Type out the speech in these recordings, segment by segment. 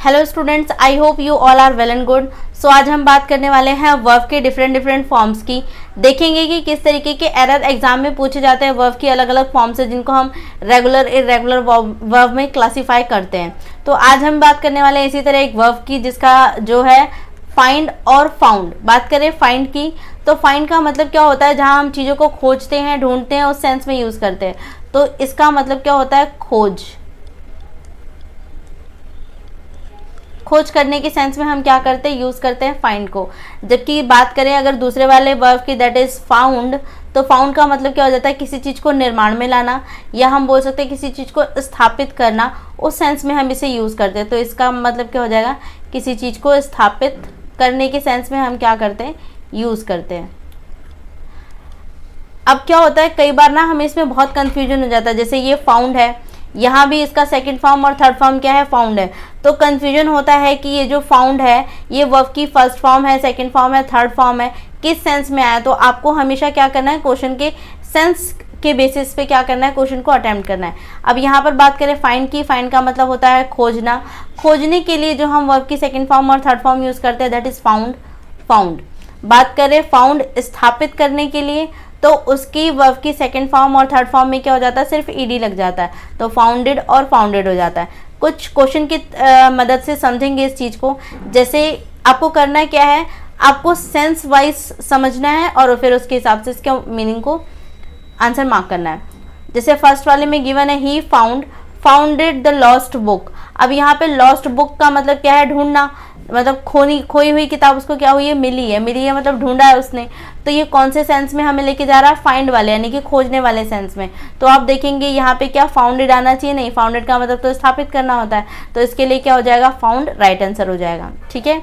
Hello students, I hope you all are well and good. So आज हम बात करने वाले हैं वर्ब के डिफरेंट फॉर्म्स की। देखेंगे कि किस तरीके के एरर एग्जाम में पूछे जाते हैं। वर्ब की अलग अलग फॉर्म्स है जिनको हम रेगुलर इरेगुलर वर्ब में क्लासीफाई करते हैं। तो आज हम बात करने वाले हैं इसी तरह एक वर्ब की जिसका जो है फाइंड और फाउंड। बात करें फाइंड की, तो फाइंड का मतलब क्या होता है, जहां हम चीज़ों को खोजते हैं, ढूंढते हैं, उस सेंस में यूज़ करते हैं। तो इसका मतलब क्या होता है, खोज करने के सेंस में हम क्या करते हैं, यूज़ करते हैं फाइंड को। जबकि बात करें अगर दूसरे वाले वर्ब की, दैट इज़ फाउंड, तो फाउंड का मतलब क्या हो जाता है, किसी चीज़ को निर्माण में लाना, या हम बोल सकते हैं किसी चीज़ को स्थापित करना, उस सेंस में हम इसे यूज़ करते हैं। तो इसका मतलब क्या हो जाएगा, किसी चीज़ को स्थापित करने के सेंस में हम क्या करते हैं, यूज़ करते हैं। अब क्या होता है, कई बार ना हमें इसमें बहुत कन्फ्यूजन हो जाता है। जैसे ये फाउंड है, यहाँ भी इसका सेकंड फॉर्म और थर्ड फॉर्म क्या है, फाउंड है। तो कन्फ्यूजन होता है कि ये जो फाउंड है ये वर्ब की फर्स्ट फॉर्म है, सेकंड फॉर्म है, थर्ड फॉर्म है, किस सेंस में आया। तो आपको हमेशा क्या करना है, क्वेश्चन के सेंस के बेसिस पे क्या करना है, क्वेश्चन को अटेम्प्ट करना है। अब यहाँ पर बात करें फाइंड की, फाइंड का मतलब होता है खोजना। खोजने के लिए जो हम वर्ब की सेकंड फॉर्म और थर्ड फॉर्म यूज़ करते हैं, दैट इज़ फाउंड। बात करें फाउंड स्थापित करने के लिए, तो उसकी वर्ब की सेकंड फॉर्म और थर्ड फॉर्म में क्या हो जाता है, सिर्फ ईडी लग जाता है, तो फाउंडेड और फाउंडेड हो जाता है। कुछ क्वेश्चन की मदद से समझेंगे इस चीज़ को। जैसे आपको करना क्या है, आपको सेंस वाइज समझना है और फिर उसके हिसाब से इसके मीनिंग को आंसर मार्क करना है। जैसे फर्स्ट वाले में गिवन है, ही फाउंडेड द लॉस्ट बुक। अब यहाँ पे लॉस्ट बुक का मतलब क्या है, ढूंढना, मतलब खोई हुई किताब उसको क्या हुई है, मिली है मतलब ढूंढा है उसने। तो ये कौन से सेंस में हमें लेके जा रहा है, फाइंड वाले यानी कि खोजने वाले सेंस में। तो आप देखेंगे यहाँ पे क्या फाउंडेड आना चाहिए, नहीं, फाउंडेड का मतलब तो स्थापित करना होता है, तो इसके लिए क्या हो जाएगा, फाउंड राइट आंसर हो जाएगा। ठीक है,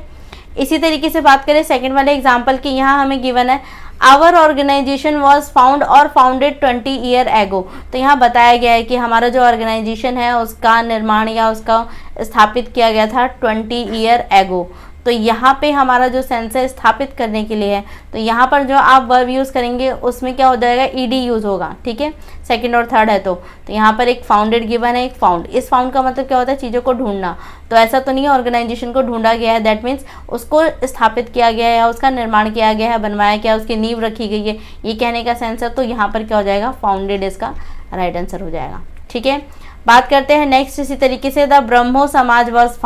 इसी तरीके से बात करें सेकंड वाले एग्जाम्पल की, यहाँ हमें गिवन है आवर ऑर्गेनाइजेशन वॉज फाउंड और फाउंडेड 20 ईयर एगो। तो यहाँ बताया गया है कि हमारा जो ऑर्गेनाइजेशन है उसका निर्माण या उसका स्थापित किया गया था 20 ईयर एगो। तो यहाँ पे हमारा जो सेंस है स्थापित करने के लिए है, तो यहाँ पर जो आप वर्ब यूज़ करेंगे उसमें क्या हो जाएगा, ईडी यूज़ होगा। ठीक है, सेकंड और थर्ड है तो यहाँ पर एक फाउंडेड गिवन है, एक फाउंड। इस फाउंड का मतलब क्या होता है, चीज़ों को ढूंढना। तो ऐसा तो नहीं है ऑर्गेनाइजेशन को ढूंढा गया है, दैट मीन्स उसको स्थापित किया गया है या उसका निर्माण किया गया है, बनवाया गया, उसकी नींव रखी गई है, ये कहने का सेंस है। तो यहाँ पर क्या हो जाएगा, फाउंडेड इसका राइट आंसर हो जाएगा। ठीक है, बात करते हैं नेक्स्ट इसी तरीके से, द ब्रह्मो समाज वॉज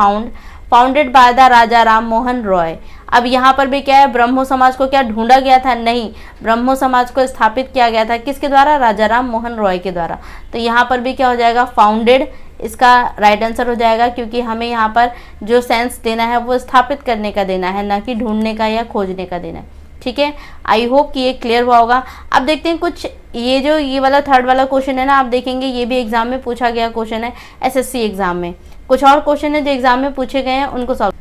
फाउंडेड बाय द राजा राम मोहन रॉय। अब यहाँ पर भी क्या है, ब्रह्मो समाज को क्या ढूंढा गया था, नहीं, ब्रह्मो समाज को स्थापित किया गया था, किसके द्वारा, राजा राम मोहन रॉय के द्वारा। तो यहाँ पर भी क्या हो जाएगा, फाउंडेड इसका राइट आंसर हो जाएगा, क्योंकि हमें यहाँ पर जो सेंस देना है वो स्थापित करने का देना है, ना कि ढूंढने का या खोजने का देना है। ठीक है, आई होप कि ये क्लियर हुआ होगा। अब देखते हैं कुछ ये वाला थर्ड वाला क्वेश्चन है ना, आप देखेंगे ये भी एग्जाम में पूछा गया क्वेश्चन है, एसएससी एग्जाम में। कुछ और क्वेश्चन है जो एग्जाम में पूछे गए हैं उनको सॉल्व।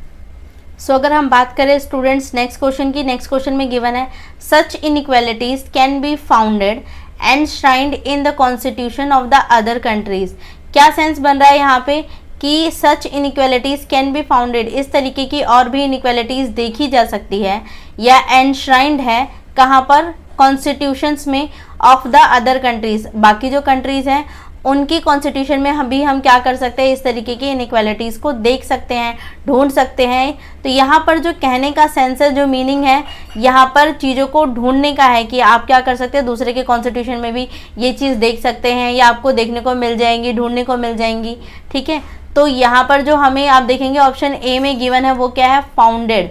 सो अगर हम बात करें स्टूडेंट्स नेक्स्ट क्वेश्चन की, नेक्स्ट क्वेश्चन में गिवन है such inequalities can be founded and shrined in the constitution of the other countries. क्या सेंस बन रहा है यहाँ पे कि such inequalities can be founded, इस तरीके की और भी इनइक्वालिटीज देखी जा सकती है, या एनश्राइंड है कहाँ पर, कॉन्स्टिट्यूशंस में, ऑफ द अदर कंट्रीज, बाकी जो कंट्रीज हैं उनकी कॉन्स्टिट्यूशन में हम क्या कर सकते हैं, इस तरीके की इनइक्वालिटीज़ को देख सकते हैं, ढूंढ सकते हैं। तो यहाँ पर जो कहने का सेंस है, जो मीनिंग है, यहाँ पर चीज़ों को ढूंढने का है कि आप क्या कर सकते हैं, दूसरे के कॉन्स्टिट्यूशन में भी ये चीज़ देख सकते हैं, या आपको देखने को मिल जाएंगी, ढूंढने को मिल जाएंगी। ठीक है, तो यहाँ पर जो हमें आप देखेंगे ऑप्शन ए में गिवन है वो क्या है, फाउंडेड।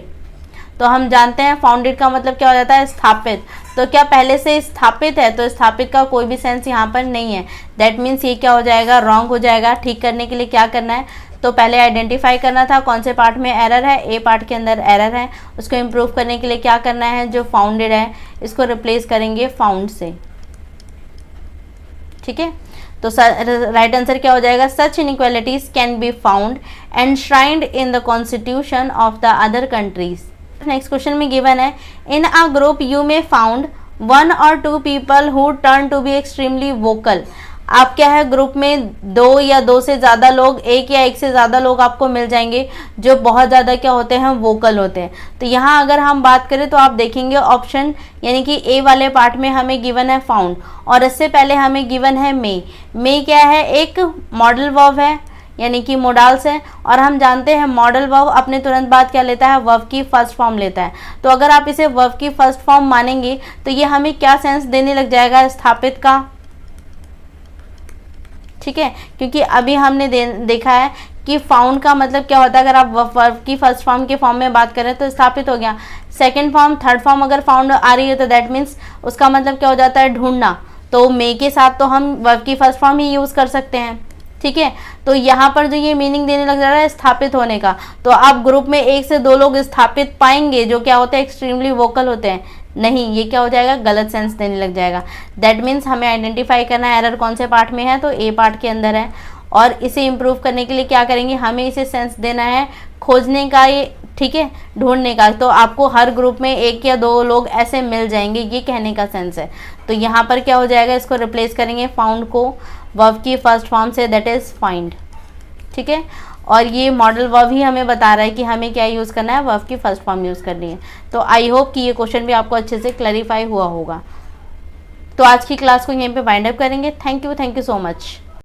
तो हम जानते हैं फाउंडेड का मतलब क्या हो जाता है, स्थापित। तो क्या पहले से स्थापित है, तो स्थापित का कोई भी सेंस यहाँ पर नहीं है, दैट मीन्स ये क्या हो जाएगा, रॉन्ग हो जाएगा। ठीक करने के लिए क्या करना है, तो पहले आइडेंटिफाई करना था कौन से पार्ट में एरर है, ए पार्ट के अंदर एरर है, उसको इम्प्रूव करने के लिए क्या करना है, जो फाउंडेड है इसको रिप्लेस करेंगे फाउंड से। ठीक है, तो राइट आंसर क्या हो जाएगा, such inequalities can be found and shrined in the constitution of the other countries. Next question में गिवन है in a group you may found 1 or 2 people who turn to be extremely vocal। आप क्या है, group में 2 या 2 से ज़्यादा लोग, 1 या 1 से ज़्यादा लोग आपको मिल जाएंगे जो बहुत ज़्यादा क्या होते हैं, वोकल होते हैं। तो यहाँ अगर हम बात करें तो आप देखेंगे ऑप्शन यानी कि ए वाले पार्ट में हमें गिवन है फाउंड, और इससे पहले हमें गिवन है मे क्या है, एक मॉडल वर्ब है यानी कि मोडाल्स हैं, और हम जानते हैं मॉडल वर्ब अपने तुरंत बाद क्या लेता है, वर्ब की फर्स्ट फॉर्म लेता है। तो अगर आप इसे वर्ब की फर्स्ट फॉर्म मानेंगे तो ये हमें क्या सेंस देने लग जाएगा, स्थापित का। ठीक है, क्योंकि अभी हमने देखा है कि फाउंड का मतलब क्या होता है, अगर आप वर्ब की फर्स्ट फॉर्म के फॉर्म में बात करें तो स्थापित हो गया। सेकंड फॉर्म, थर्ड फॉर्म अगर फाउंड आ रही है तो दैट मीन्स उसका मतलब क्या हो जाता है, ढूंढना। तो मे के साथ तो हम वर्ब की फर्स्ट फॉर्म ही यूज़ कर सकते हैं। ठीक है, तो यहाँ पर जो ये मीनिंग देने लग जा रहा है स्थापित होने का, तो आप ग्रुप में 1 से 2 लोग स्थापित पाएंगे जो क्या होते हैं, एक्सट्रीमली वोकल होते हैं। नहीं, ये क्या हो जाएगा, गलत सेंस देने लग जाएगा। दैट मीन्स हमें आइडेंटिफाई करना है एरर कौन से पार्ट में है, तो ए पार्ट के अंदर है। और इसे इम्प्रूव करने के लिए क्या करेंगे, हमें इसे सेंस देना है खोजने का, ये ठीक है, ढूंढने का। तो आपको हर ग्रुप में 1 या 2 लोग ऐसे मिल जाएंगे, ये कहने का सेंस है। तो यहाँ पर क्या हो जाएगा, इसको रिप्लेस करेंगे फाउंड को वर्ब की फर्स्ट फॉर्म से, दैट इज़ फाइंड। ठीक है, और ये मॉडल वर्ब ही हमें बता रहा है कि हमें क्या यूज़ करना है, वर्ब की फर्स्ट फॉर्म यूज़ करनी है। तो आई होप कि ये क्वेश्चन भी आपको अच्छे से क्लैरिफाई हुआ होगा। तो आज की क्लास को यहीं पे वाइंड अप करेंगे। Thank you so much.